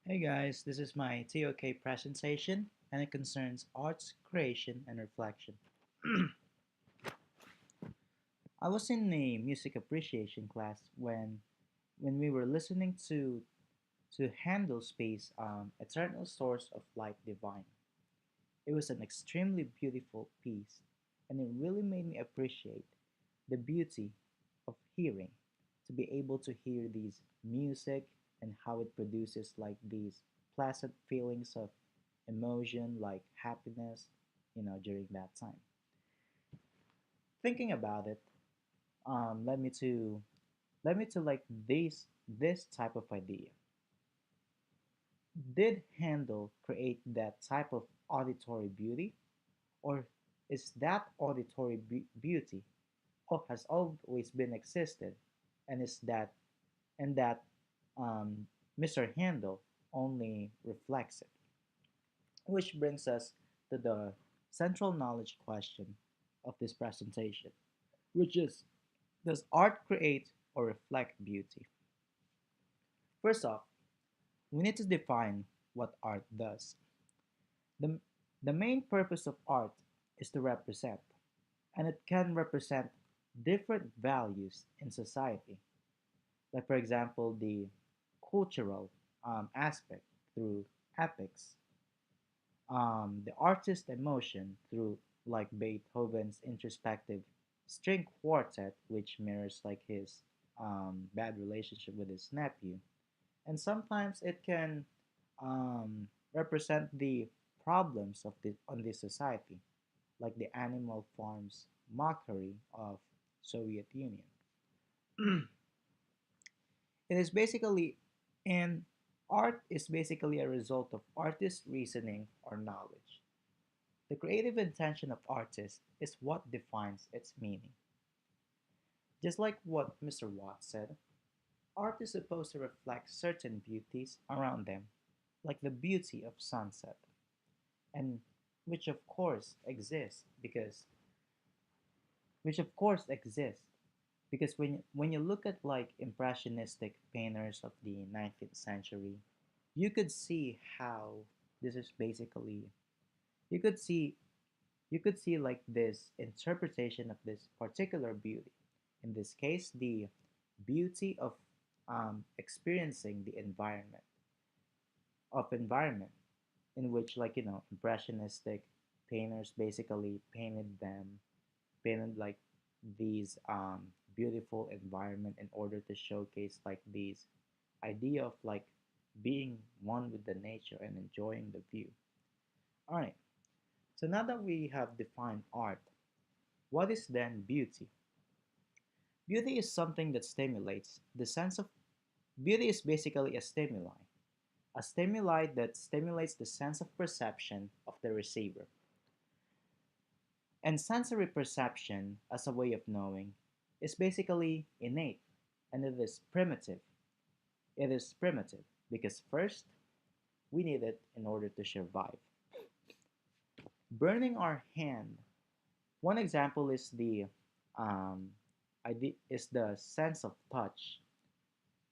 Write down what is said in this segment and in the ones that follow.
Hey guys, this is my TOK presentation and it concerns arts, creation, and reflection. I was in a music appreciation class when we were listening to Handel's piece Eternal Source of Light Divine. It was an extremely beautiful piece and it really made me appreciate the beauty of hearing, to be able to hear these music and how it produces like these pleasant feelings of emotion like happiness, during that time. Thinking about it, led me to like this type of idea. Did Handel create that type of auditory beauty, or is that auditory beauty has always been existed, and is that and that um, Mr. Handel only reflects it? Which brings us to the central knowledge question of this presentation, which is, does art create or reflect beauty? First off, we need to define what art does. The, the main purpose of art is to represent, and it can represent different values in society. Like, for example, the cultural aspect through ethics, the artist's emotion through like Beethoven's introspective string quartet, which mirrors like his bad relationship with his nephew, and sometimes it can represent the problems of the on this society, like the animal farms mockery of Soviet Union. It is basically and art is basically a result of artist reasoning or knowledge. The creative intention of artists is what defines its meaning. Just like what Mr. Watts said, art is supposed to reflect certain beauties around them, like the beauty of sunset, and which of course exists because which of course exists because when you look at like impressionistic painters of the 19th century, you could see how this is basically you could see you could see like this interpretation of this particular beauty. In this case, the beauty of experiencing the environment in which impressionistic painters basically painted like these beautiful environment in order to showcase like these idea of like being one with the nature and enjoying the view. All right, so now that we have defined art, what is then beauty? Beauty is something that stimulates the sense of beauty is basically a stimuli that stimulates the sense of perception of the receiver. And sensory perception as a way of knowing is basically innate, and it is primitive. It is primitive because first, we need it in order to survive. Burning our hand. One example is um, is the sense of touch.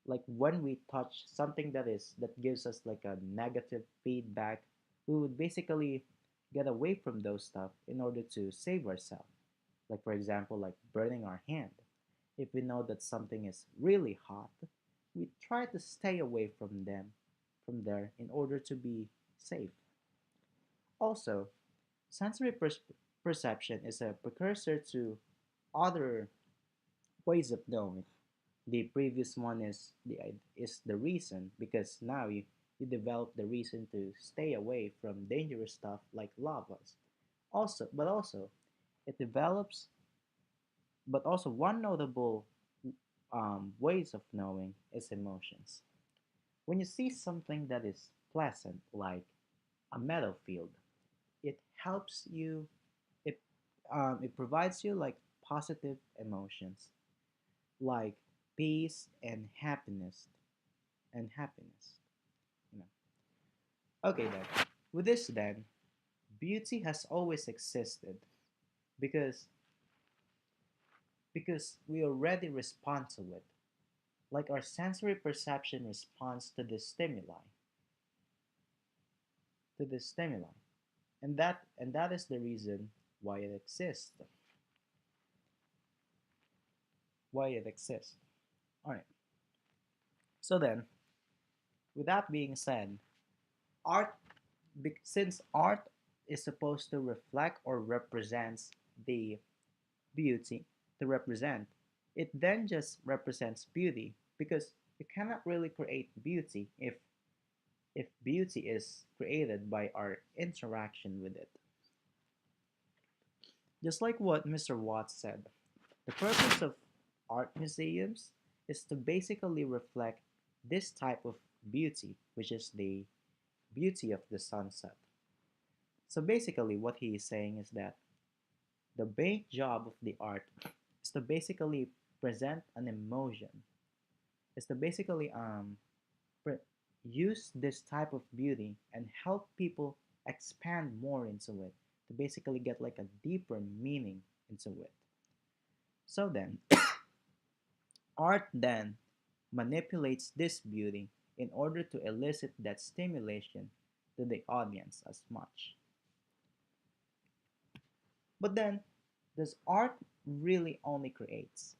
Like when we touch something that gives us like a negative feedback, we would basically get away from those stuff in order to save ourselves. Like for example, like burning our hand. If we know that something is really hot, we try to stay away from there in order to be safe. Also, sensory perception is a precursor to other ways of knowing. The previous one is the reason, because now you develop the reason to stay away from dangerous stuff like lavas. Also it develops but also one notable ways of knowing is emotions. When you see something that is pleasant, like a meadow field, it helps you. It it provides you like positive emotions, like peace and happiness. You know. Okay then. With this then, beauty has always existed because we already respond to it. Like our sensory perception responds to the stimuli. to this stimuli. And that is the reason why it exists. Why it exists. Alright. So then, with that being said, art since art is supposed to reflect or represents the beauty to represent, it then just represents beauty because you cannot really create beauty if beauty is created by our interaction with it. Just like what Mr. Watts said, the purpose of art museums is to basically reflect this type of beauty, which is the beauty of the sunset. So basically, what he is saying is that the main job of the art is to basically present an emotion, is to basically pre- use this type of beauty and help people expand more into it, to basically get like a deeper meaning into it. So then, art then manipulates this beauty in order to elicit that stimulation to the audience as much. But then, does art really only creates?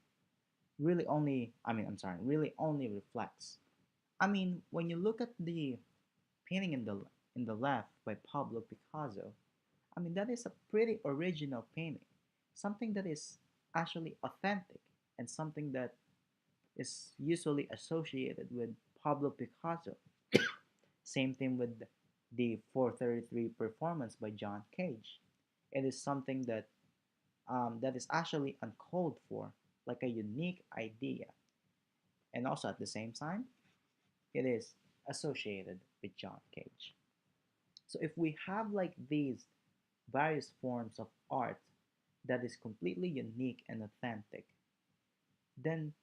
Really only, I'm sorry, really only reflects? I mean, when you look at the painting in the left by Pablo Picasso, I mean that is a pretty original painting, something that is actually authentic and something that is usually associated with Pablo Picasso. Same thing with the 433 performance by John Cage. It is something that is actually uncalled for, like a unique idea, and also at the same time, it is associated with John Cage. So if we have like these various forms of art that is completely unique and authentic, then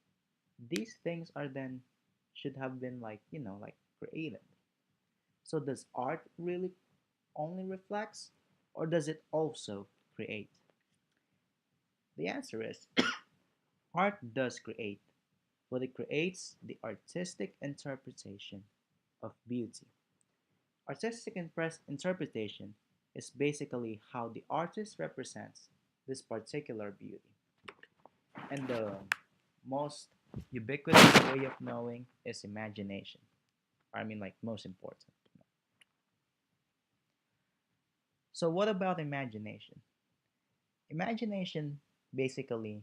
these things are then should have been like, like created. So does art really only reflects or does it also create? The answer is art does create, but it creates the artistic interpretation of beauty. Artistic interpretation is basically how the artist represents this particular beauty. And the most ubiquitous way of knowing is imagination. I mean, like, most important. So, what about imagination? Imagination basically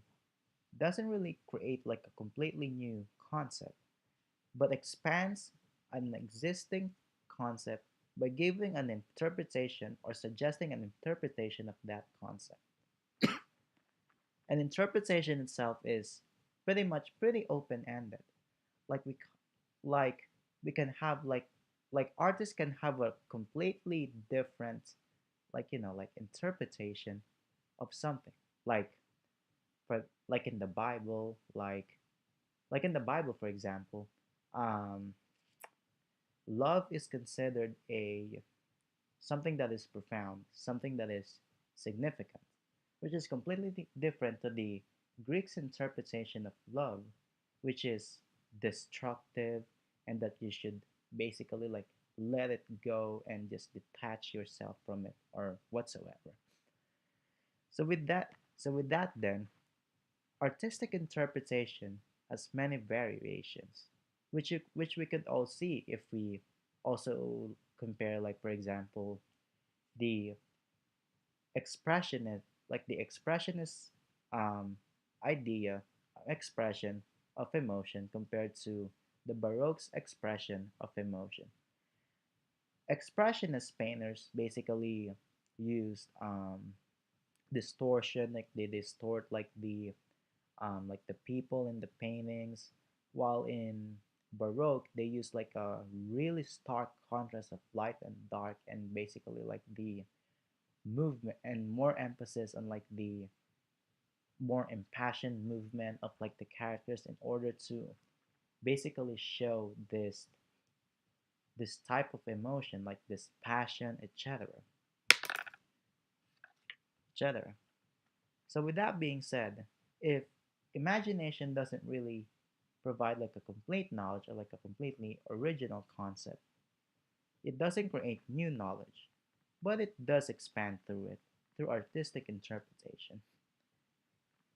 doesn't really create like a completely new concept, but expands an existing concept by giving an interpretation or suggesting an interpretation of that concept. An interpretation itself is pretty much pretty open-ended. Like like we can have like artists can have a completely different like interpretation of something. Like like in the Bible, like in the Bible for example, um, love is considered a something that is profound, something that is significant, which is completely different to the Greeks' interpretation of love, which is destructive and that you should basically like let it go and just detach yourself from it or whatsoever. So with that then, artistic interpretation has many variations, which we could all see if we also compare, like for example, the expressionist, like the expressionist um, idea, expression of emotion compared to the Baroque's expression of emotion. Expressionist painters basically used distortion, like they distort like the people in the paintings, while in Baroque they use like a really stark contrast of light and dark, and basically like the movement and more emphasis on like the more impassioned movement of like the characters in order to basically show this type of emotion, like this passion, etc., etc. So with that being said, if imagination doesn't really provide like a complete knowledge or like a completely original concept, It doesn't create new knowledge, but it does expand through it, through artistic interpretation.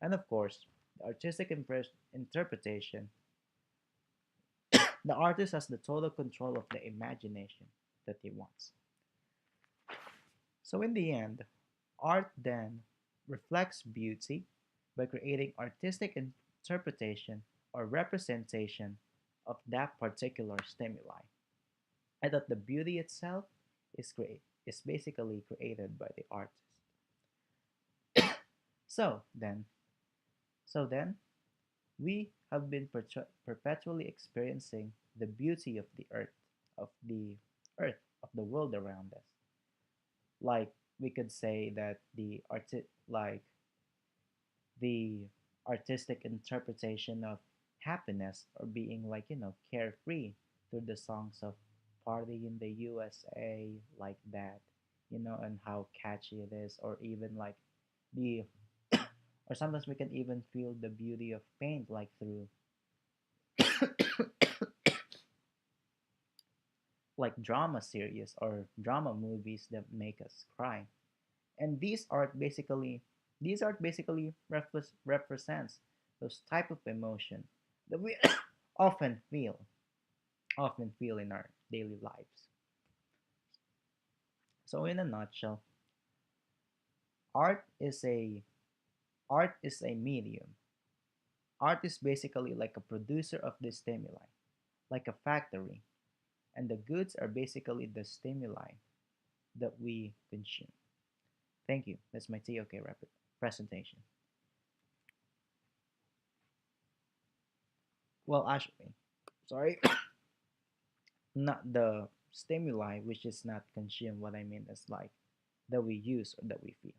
And of course, the interpretation, the artist has the total control of the imagination that he wants. So in the end, art then reflects beauty by creating artistic interpretation or representation of that particular stimuli, and that the beauty itself is basically created by the artist. So then, so then, we have been perpetually experiencing the beauty of the earth, of the world around us. Like we could say that the artistic interpretation of happiness or being like carefree through the songs of Party in the USA, like that, and how catchy it is, or even like the or sometimes we can even feel the beauty of paint like through like drama series or drama movies that make us cry. And these art basically represents those type of emotion that we often feel often feel in our daily lives. So in a nutshell, art is a art is a medium. Art is basically like a producer of the stimuli, like a factory, and the goods are basically the stimuli that we consume. Thank you. That's my TOK presentation. Well, actually, sorry, not the stimuli which is not consumed. What I mean is like that we use or that we feel.